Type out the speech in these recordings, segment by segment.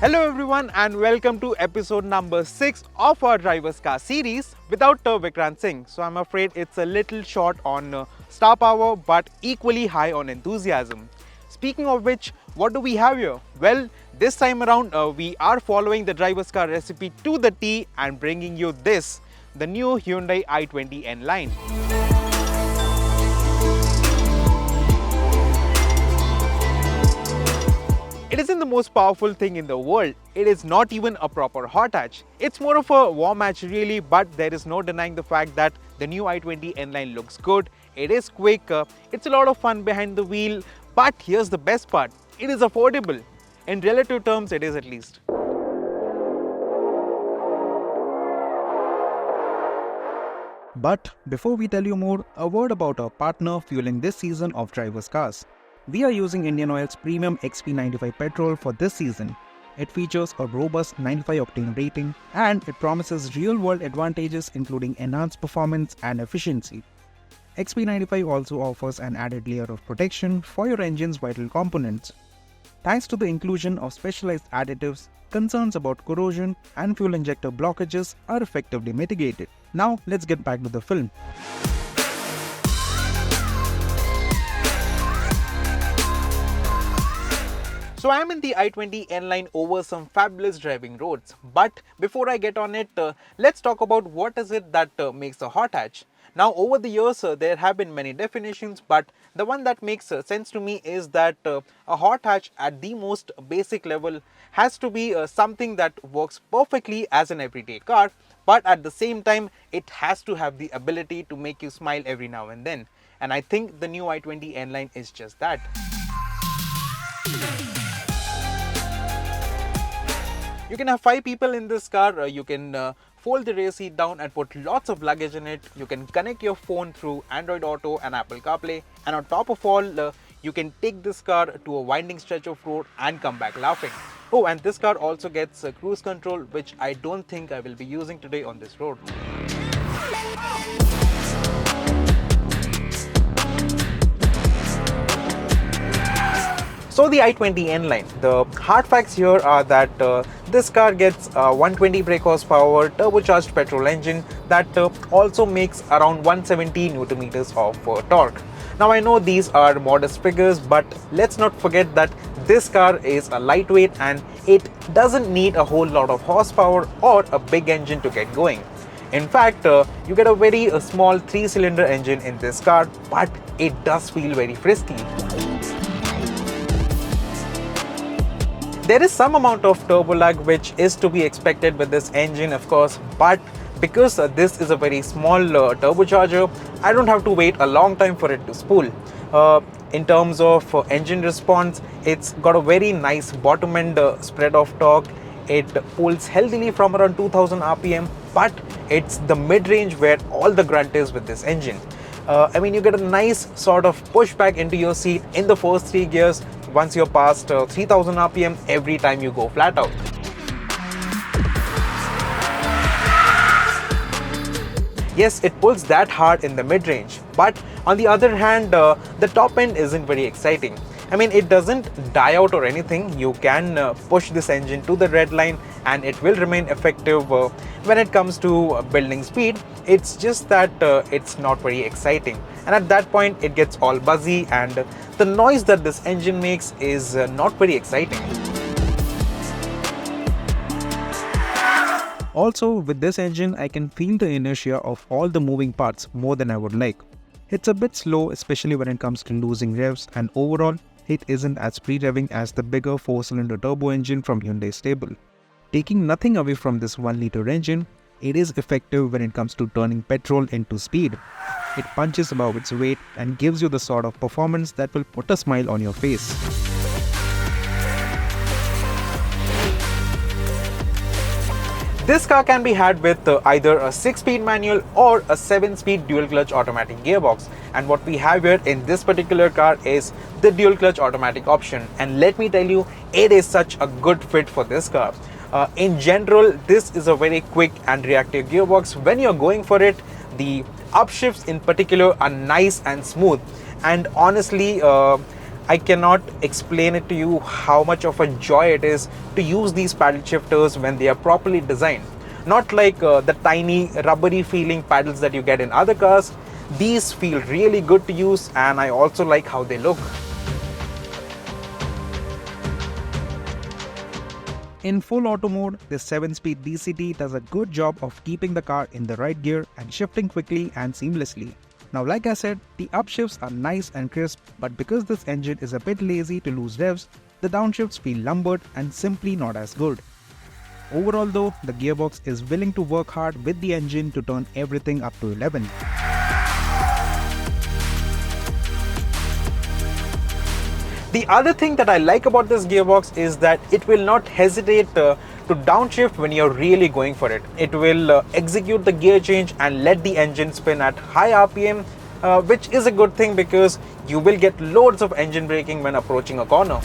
Hello everyone and welcome to episode number 6 of our driver's car series without Vikrant Singh. So I'm afraid it's a little short on star power but equally high on enthusiasm. Speaking of which, what do we have here? Well, this time around we are following the driver's car recipe to the T and bringing you this, the new Hyundai i20 N line. It isn't the most powerful thing in the world. It is not even a proper hot hatch. It's more of a warm hatch really, but there is no denying the fact that the new i20 N line looks good. It is quick, it's a lot of fun behind the wheel, but here's the best part. It is affordable. In relative terms, it is at least. But before we tell you more, a word about our partner fueling this season of driver's cars. We are using Indian Oil's premium XP95 petrol for this season. It features a robust 95 octane rating and it promises real-world advantages including enhanced performance and efficiency. XP95 also offers an added layer of protection for your engine's vital components. Thanks to the inclusion of specialized additives, concerns about corrosion and fuel injector blockages are effectively mitigated. Now let's get back to the film. So I'm in the i20 N line over some fabulous driving roads. But before I get on it, let's talk about what is it that makes a hot hatch. Now over the years there have been many definitions, but the one that makes sense to me is that a hot hatch at the most basic level has to be something that works perfectly as an everyday car, but at the same time it has to have the ability to make you smile every now and then. And I think the new i20 N line is just that. You can have 5 people in this car, you can fold the rear seat down and put lots of luggage in it, you can connect your phone through Android Auto and Apple CarPlay, and on top of all, you can take this car to a winding stretch of road and come back laughing. Oh, and this car also gets cruise control, which I don't think I will be using today on this road. So the i20 N line, the hard facts here are that this car gets 120 brake horsepower turbocharged petrol engine that also makes around 170 Newton meters of torque. Now I know these are modest figures, but let's not forget that this car is a lightweight and it doesn't need a whole lot of horsepower or a big engine to get going. In fact, you get a very small 3-cylinder engine in this car, but it does feel very frisky. There is some amount of turbo lag which is to be expected with this engine, of course, but because this is a very small turbocharger, I don't have to wait a long time for it to spool. In terms of engine response, it's got a very nice bottom end spread of torque. It pulls healthily from around 2000 RPM, but it's the mid-range where all the grunt is with this engine. I mean, you get a nice sort of pushback into your seat in the first 3 gears once you're past 3000 RPM every time you go flat out. Yes, it pulls that hard in the mid-range, but on the other hand, the top end isn't very exciting. I mean, it doesn't die out or anything. You can push this engine to the red line and it will remain effective when it comes to building speed. It's just that it's not very exciting, and at that point it gets all buzzy and the noise that this engine makes is not very exciting. Also, with this engine, I can feel the inertia of all the moving parts more than I would like. It's a bit slow, especially when it comes to losing revs, and overall, it isn't as pre-revving as the bigger 4-cylinder turbo engine from Hyundai stable. Taking nothing away from this 1-liter engine, it is effective when it comes to turning petrol into speed. It punches above its weight and gives you the sort of performance that will put a smile on your face. This car can be had with either a 6-speed manual or a 7-speed dual clutch automatic gearbox, and what we have here in this particular car is the dual clutch automatic option, and let me tell you, it is such a good fit for this car. In general, this is a very quick and reactive gearbox. When you're going for it, the upshifts in particular are nice and smooth, and honestly I cannot explain it to you how much of a joy it is to use these paddle shifters when they are properly designed. Not like the tiny rubbery feeling paddles that you get in other cars. These feel really good to use, and I also like how they look. In full auto mode, this 7-speed DCT does a good job of keeping the car in the right gear and shifting quickly and seamlessly. Now, like I said, the upshifts are nice and crisp, but because this engine is a bit lazy to lose revs, the downshifts feel lumbered and simply not as good. Overall though, the gearbox is willing to work hard with the engine to turn everything up to 11. The other thing that I like about this gearbox is that it will not hesitate to downshift when you're really going for it. It will execute the gear change and let the engine spin at high RPM, which is a good thing because you will get loads of engine braking when approaching a corner.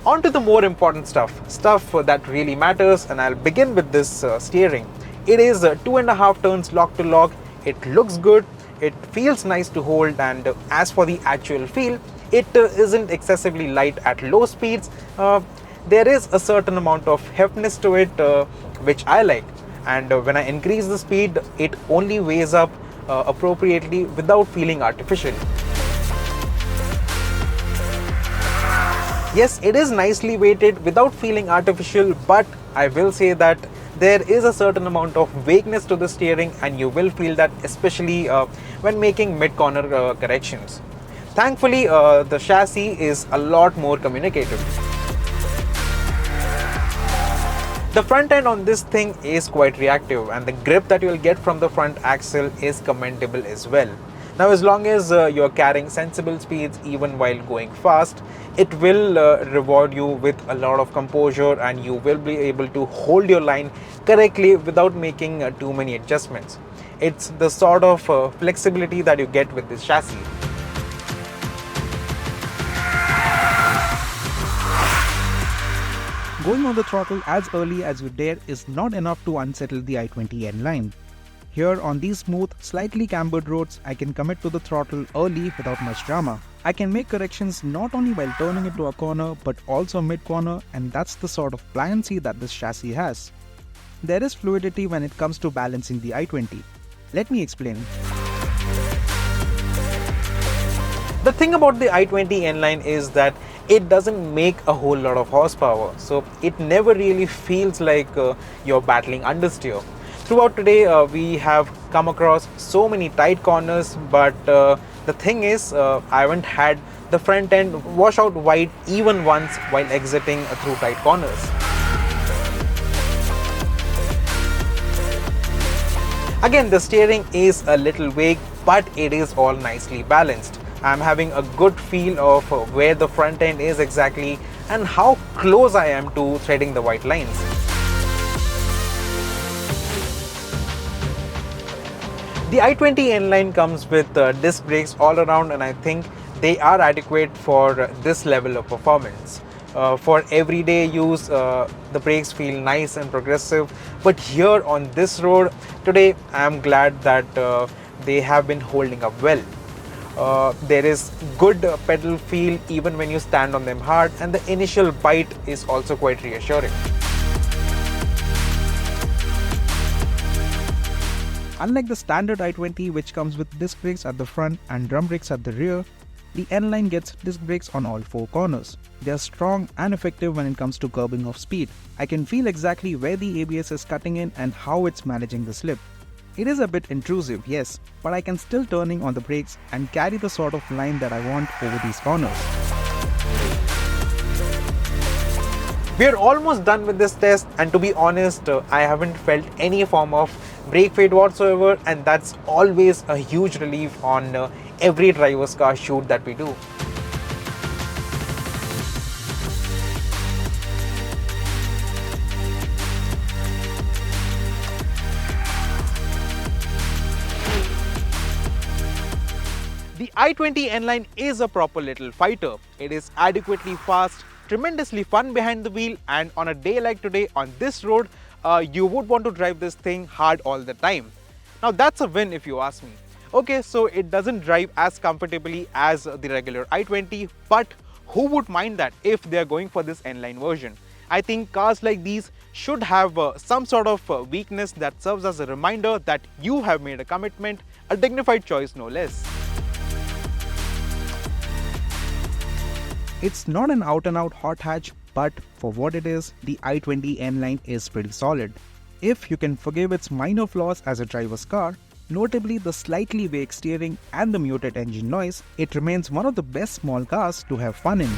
On to the more important stuff that really matters, and I'll begin with this steering. It is 2.5 turns lock to lock. It looks good. It feels nice to hold, and as for the actual feel, it isn't excessively light at low speeds. There is a certain amount of heaviness to it, which I like, and when I increase the speed, it only weighs up appropriately without feeling artificial. Yes, it is nicely weighted without feeling artificial, but I will say that there is a certain amount of vagueness to the steering, and you will feel that especially when making mid-corner corrections. Thankfully, the chassis is a lot more communicative. The front end on this thing is quite reactive, and the grip that you will get from the front axle is commendable as well. Now, as long as you're carrying sensible speeds even while going fast, it will reward you with a lot of composure, and you will be able to hold your line correctly without making too many adjustments. It's the sort of flexibility that you get with this chassis. Going on the throttle as early as you dare is not enough to unsettle the i20 N line. Here on these smooth, slightly cambered roads, I can commit to the throttle early without much drama. I can make corrections not only while turning into a corner but also mid-corner, and that's the sort of pliancy that this chassis has. There is fluidity when it comes to balancing the i20. Let me explain. The thing about the i20 N-Line is that it doesn't make a whole lot of horsepower, so it never really feels like you're battling understeer. Throughout today, we have come across so many tight corners, but the thing is, I haven't had the front end wash out wide even once while exiting through tight corners. Again, the steering is a little vague, but it is all nicely balanced. I'm having a good feel of where the front end is exactly and how close I am to threading the white lines. The i20 N-Line comes with disc brakes all around, and I think they are adequate for this level of performance. For everyday use, the brakes feel nice and progressive, but here on this road today, I am glad that they have been holding up well. There is good pedal feel even when you stand on them hard, and the initial bite is also quite reassuring. Unlike the standard i20, which comes with disc brakes at the front and drum brakes at the rear, the N-Line gets disc brakes on all four corners. They are strong and effective when it comes to curbing of speed. I can feel exactly where the ABS is cutting in and how it's managing the slip. It is a bit intrusive, yes, but I can still turning on the brakes and carry the sort of line that I want over these corners. We are almost done with this test, and to be honest, I haven't felt any form of brake fade whatsoever, and that's always a huge relief on every driver's car shoot that we do. The i20 N-Line is a proper little fighter. It is adequately fast, tremendously fun behind the wheel, and on a day like today on this road, you would want to drive this thing hard all the time. Now that's a win if you ask me. Okay, so it doesn't drive as comfortably as the regular i20, but who would mind that if they are going for this N-line version? I think cars like these should have some sort of weakness that serves as a reminder that you have made a commitment, a dignified choice no less. It's not an out-and-out hot hatch, but for what it is, the i20 N-line is pretty solid. If you can forgive its minor flaws as a driver's car, notably the slightly vague steering and the muted engine noise, it remains one of the best small cars to have fun in.